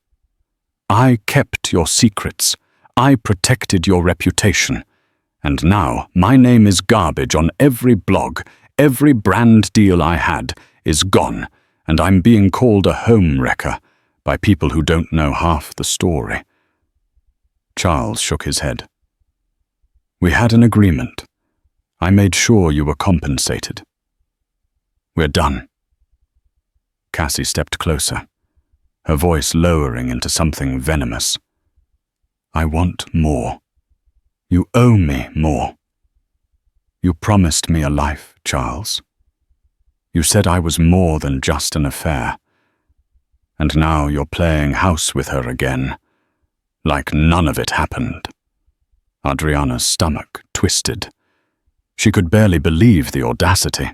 "I kept your secrets. I protected your reputation. And now my name is garbage on every blog. Every brand deal I had is gone, and I'm being called a home wrecker by people who don't know half the story." Charles shook his head. "We had an agreement. I made sure you were compensated. We're done." Cassie stepped closer, her voice lowering into something venomous. "I want more. You owe me more. You promised me a life, Charles. You said I was more than just an affair. And now you're playing house with her again, like none of it happened." Adriana's stomach twisted. She could barely believe the audacity.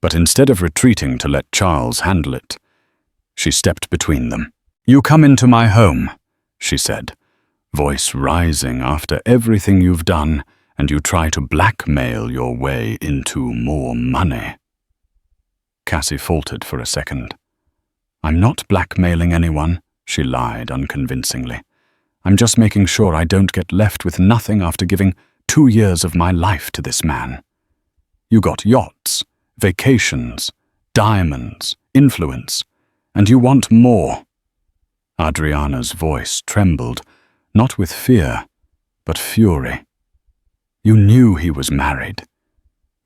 But instead of retreating to let Charles handle it, she stepped between them. "You come into my home," she said, voice rising, "after everything you've done, and you try to blackmail your way into more money." Cassie faltered for a second. "I'm not blackmailing anyone," she lied unconvincingly. "I'm just making sure I don't get left with nothing after giving 2 years of my life to this man. You got yachts, vacations, diamonds, influence, and you want more." Adriana's voice trembled, not with fear, but fury. "You knew he was married.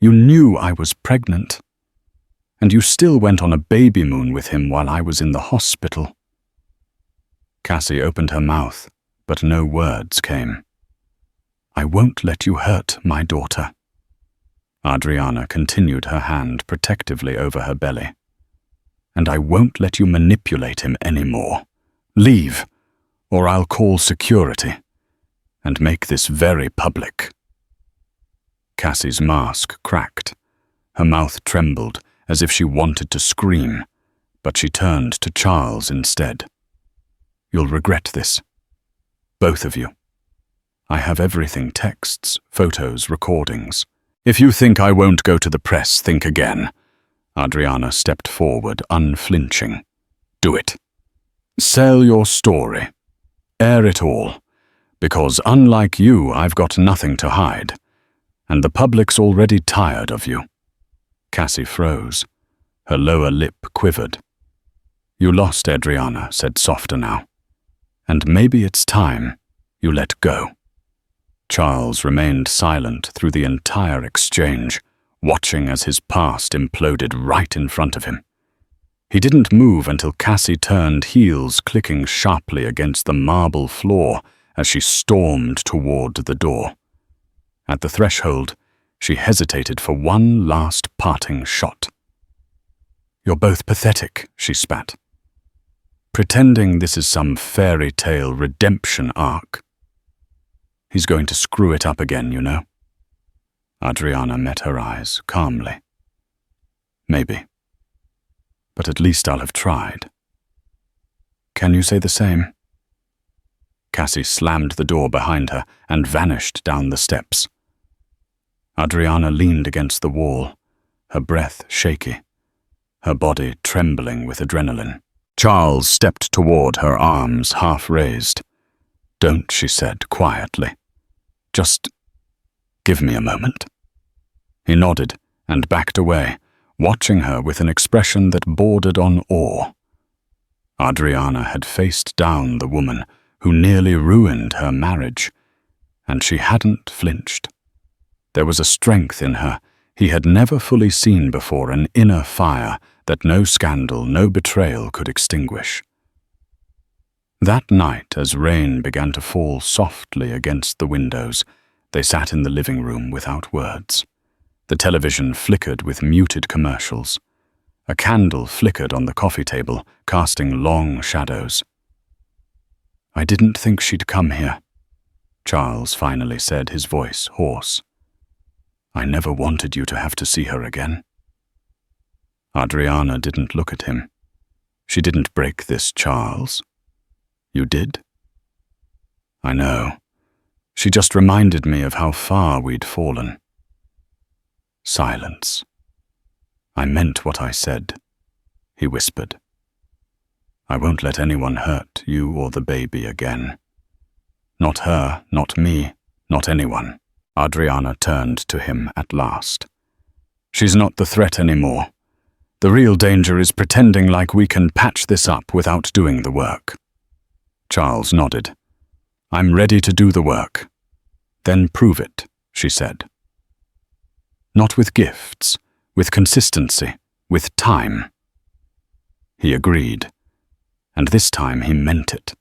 You knew I was pregnant. And you still went on a Babymoon with him while I was in the hospital." Cassie opened her mouth, but no words came. "I won't let you hurt my daughter." Adriana continued her hand protectively over her belly. "And I won't let you manipulate him anymore. Leave, or I'll call security, and make this very public." Cassie's mask cracked. Her mouth trembled as if she wanted to scream, but she turned to Charles instead. "You'll regret this. Both of you. I have everything, texts, photos, recordings. If you think I won't go to the press, think again." Adriana stepped forward, unflinching. "Do it. Sell your story. Air it all. Because unlike you, I've got nothing to hide. And the public's already tired of you." Cassie froze. Her lower lip quivered. "You lost, Adriana," said softer now. "And maybe it's time you let go." Charles remained silent through the entire exchange, watching as his past imploded right in front of him. He didn't move until Cassie turned, heels clicking sharply against the marble floor as she stormed toward the door. At the threshold, she hesitated for one last parting shot. "You're both pathetic," she spat. "Pretending this is some fairy tale redemption arc. He's going to screw it up again, you know." Adriana met her eyes calmly. "Maybe. But at least I'll have tried. Can you say the same?" Cassie slammed the door behind her and vanished down the steps. Adriana leaned against the wall, her breath shaky, her body trembling with adrenaline. Charles stepped toward her, arms half raised. "Don't," she said quietly. "Just give me a moment." He nodded and backed away, watching her with an expression that bordered on awe. Adriana had faced down the woman who nearly ruined her marriage, and she hadn't flinched. There was a strength in her he had never fully seen before, an inner fire that no scandal, no betrayal could extinguish. That night, as rain began to fall softly against the windows, they sat in the living room without words. The television flickered with muted commercials. A candle flickered on the coffee table, casting long shadows. "I didn't think she'd come here," Charles finally said, his voice hoarse. "I never wanted you to have to see her again." Adriana didn't look at him. "She didn't break this, Charles. You did?" "I know. She just reminded me of how far we'd fallen." Silence. "I meant what I said," he whispered. "I won't let anyone hurt you or the baby again. Not her, not me, not anyone." Adriana turned to him at last. "She's not the threat anymore. The real danger is pretending like we can patch this up without doing the work." Charles nodded. "I'm ready to do the work." "Then prove it," she said. "Not with gifts, with consistency, with time." He agreed, and this time he meant it.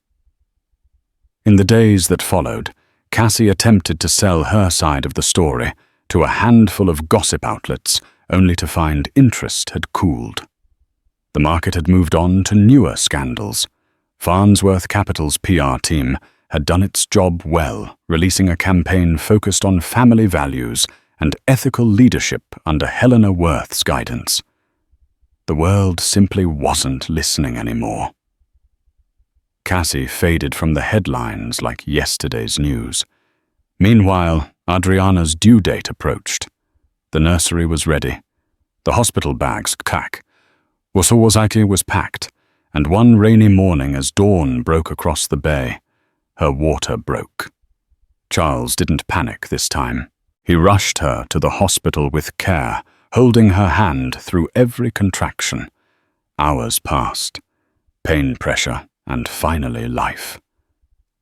In the days that followed, Cassie attempted to sell her side of the story to a handful of gossip outlets, only to find interest had cooled. The market had moved on to newer scandals. Farnsworth Capital's PR team had done its job well, releasing a campaign focused on family values and ethical leadership under Helena Worth's guidance. The world simply wasn't listening anymore. Cassie faded from the headlines like yesterday's news. Meanwhile, Adriana's due date approached. The nursery was ready. The hospital bags Wasawasaki was packed, and one rainy morning as dawn broke across the bay, her water broke. Charles didn't panic this time. He rushed her to the hospital with care, holding her hand through every contraction. Hours passed. Pain pressure, and finally life.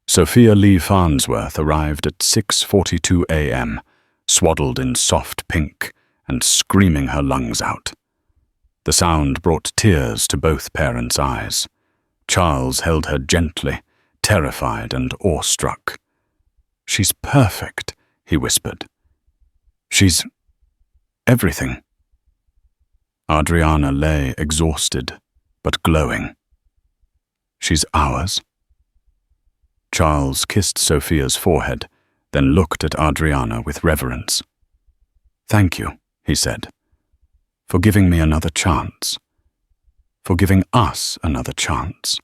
Sophia Lee Farnsworth arrived at 6:42 a.m., swaddled in soft pink and screaming her lungs out. The sound brought tears to both parents' eyes. Charles held her gently, terrified and awestruck. "She's perfect," he whispered. "She's everything." Adriana lay exhausted, but glowing. "She's ours." Charles kissed Sophia's forehead, then looked at Adriana with reverence. "Thank you," he said, "for giving me another chance. For giving us another chance."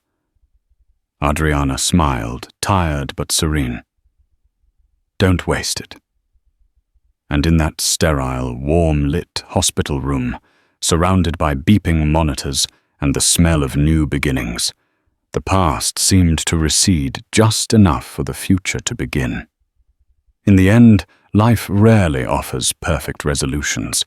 Adriana smiled, tired but serene. "Don't waste it." And in that sterile, warm-lit hospital room, surrounded by beeping monitors and the smell of new beginnings, the past seemed to recede just enough for the future to begin. In the end, life rarely offers perfect resolutions.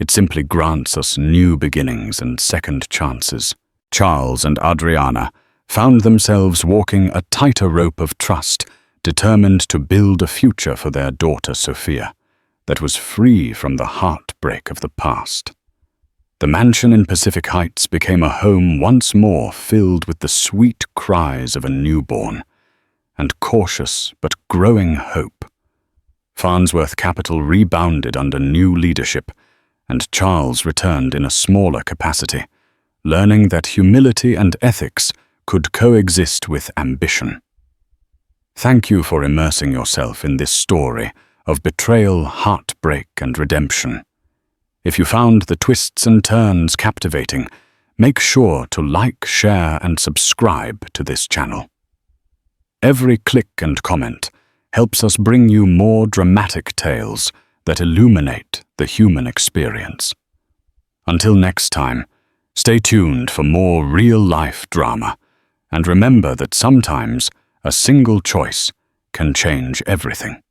It simply grants us new beginnings and second chances. Charles and Adriana found themselves walking a tighter rope of trust, determined to build a future for their daughter Sophia that was free from the heartbreak of the past. The mansion in Pacific Heights became a home once more filled with the sweet cries of a newborn and cautious but growing hope Farnsworth Capital rebounded under new leadership, and Charles returned in a smaller capacity, learning that humility and ethics could coexist with ambition. Thank you for immersing yourself in this story of betrayal, heartbreak, and redemption. If you found the twists and turns captivating, make sure to like, share, and subscribe to this channel. Every click and comment helps us bring you more dramatic tales that illuminate the human experience. Until next time, stay tuned for more real-life drama, and remember that sometimes a single choice can change everything.